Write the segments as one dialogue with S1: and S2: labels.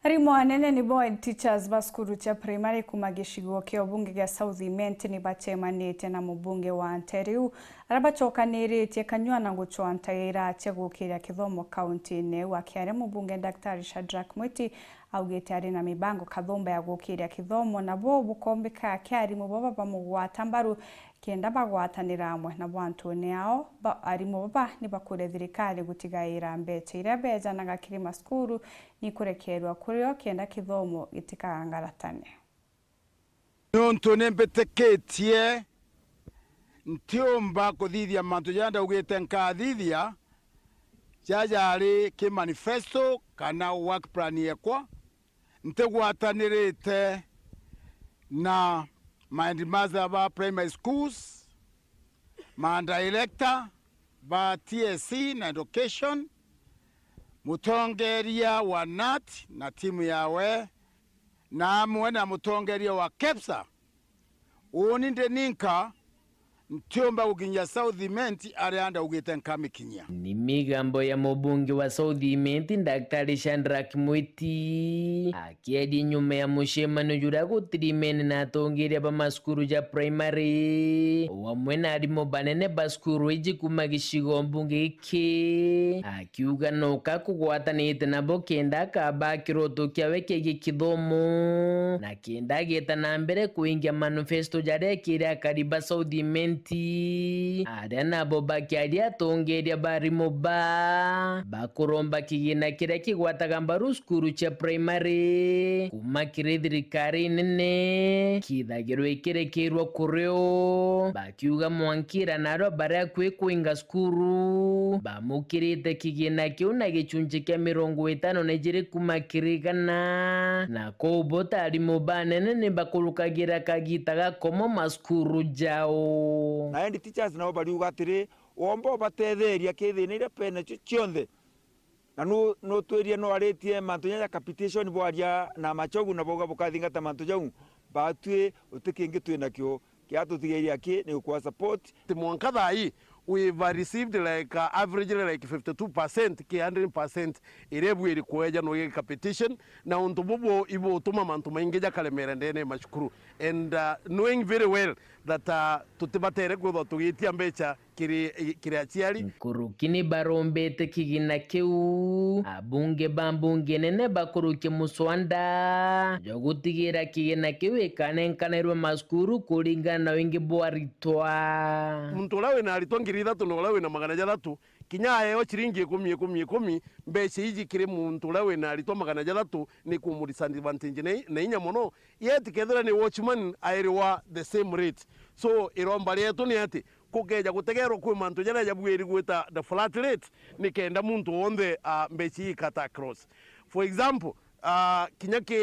S1: Arimũ anene nibo head teachers ba cukuru cia primary kuma gĩcigo kĩa ũmbunge gĩa South Imenti nĩ bacemanĩtie na mũmbunge wa Nteriu arĩa bacokanĩrĩtie kanyuana gũcoantaĩra cia gũkĩria gĩthomo kaunti-inĩ ĩyo. Akĩaria mũmbunge Daktari Shadrack Mwiti augĩte arĩ na mĩbango kathomba ya gũkĩria gĩthomo nabo bukombeka kĩa arimũ baba bamũgwata mbaru kenda bagwatanĩra hamwe nabo antoni ao arimũ baba nĩ bakũria thirikari gũtigaĩra mbeca iria bejanaga kĩrĩ macukuru nĩ kũrekerwa kũrĩo kenda gĩthomo gĩtikagangaratane.
S2: Nontu nĩmbĩtĩkĩtie ntiumba kũthithia mantu janda ugĩte nkathithia jajari ki manifesto kana work plan yekwa ntigwatanĩrĩte na maandamaza ba primary schools director ba TSC na education mutongeria wa NAT na timu yawe na amwe na mutongeria wa KEPSA uninde ninka ntiomba uginya South Imenti arianda ugite nkamikinya.
S3: Ni migambo ya mubunge wa South Imenti Daktari Shadrack Mwiti akiedi nyuma ya mushemano jura gutirimene na atongeria ba masukuru ja primary wamwe na arimo banene baskuru iji kuma gĩcigo mbunge iki akiuga no kakugwatanĩte nabo kenda kaba kiroto kyawe kĩgi kithomo na kenda geta na mbere kuingia manifesto jare kĩrĩa kariba South Imenti aria nabo bakiaria atongeria barimo bakuromba kĩgĩna kĩrĩa kĩgwataga mbaru cukuru cia primary kuma kĩrĩ thirikari nene kithagĩrwo ĩkĩrekerwo kũrĩo bakiuga mwankira naro baria kwĩkũinga cukuru bamũkĩrĩte kĩgĩna kĩu na gĩcunjĩ kĩa 50 na ijĩrĩ kuma kĩrĩgana na kũbota arimũ banene nĩ bakũrũkagĩra kagita gakomo macukuru jao.
S4: Na head teachers nao bariuga atiri ombo batetheria kĩthĩna iria pene cionthe na no tweria no aretie mantunya ya capitation bwaria na machogu na boga bukathingata mantu jau batue utikingi twina kyo kiatutigeria ki ni kwa support
S2: Mwankadai we've received like average like 52% ki 100% irebu ilikueja no competition na untububo ibo tuma mantu maingeja kalemera ndene mashukuru and knowing very well that tutibatere kwetho tugitia mbeca kiri aciari
S3: kurukini barombete kĩgĩna kĩu abunge bambunge nene bakuruke muswanda jogutigira kĩgĩna kĩu ikanenkanirwe maskuru kuringana na wingi bwaritwa
S2: muntu lawe na aritwa 3,000 no lawe na 300 kinya ayo chiringi 10 mbeca iji kiri muntu lawe na aritwa 300 ni kumurisa advantage na inya mono yet kethera ni watchman airiwa the same rate so iromba rietu ni ati kugeja gutegerwo kwi mantu jana jabwiri gwita the flat rate ni kenda muntu wonde mbeca ikata cross. For example kinya ki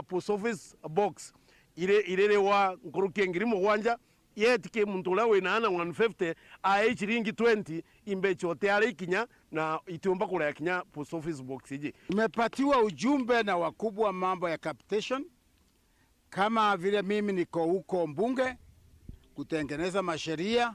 S2: post office box irere wa nkuruki ngiri mugwanja yet ke muntu lawe na ana 150 a chiringi 20 imbecho oteare kinya na itiomba kula ya kinya post office box ije.
S5: Nimepatiwa ujumbe na wakubwa mambo ya capitation kama vile mimi niko huko mbunge kutengeneza masheria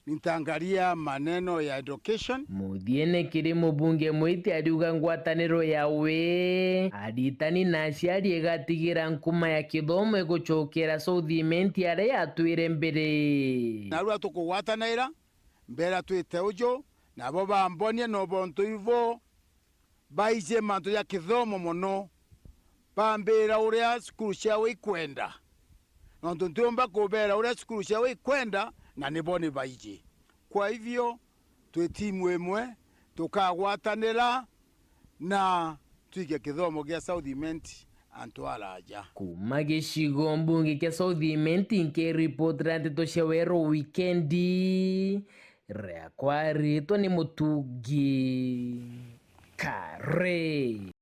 S5: nitaangalia maneno ya education.
S3: Muthiene kiri mubunge Mwiti ariuga ngwatanĩro yawe aritani na aciari igatigira nkuma ya kithomo igucokera South Imenti aria yatwire mbere
S5: narua tukugwatanĩra mbere twite ujo nabo bambonie no bontu ivo baije mantu ya kithomo muno bambira uria cukuru ciawe ikwenda nontu ntiumba kubera uria cukuru ciawe ikwenda na niboni baiji. Kwa hivyo twe timu imwe tukagwatanira na twige kithomo gya South Imenti antwaraja
S3: kuma gĩcigo mbunge kĩa South Imenti nkiripot randeto cia wero weekendi ria kwaritwo ni Mutungi Kare.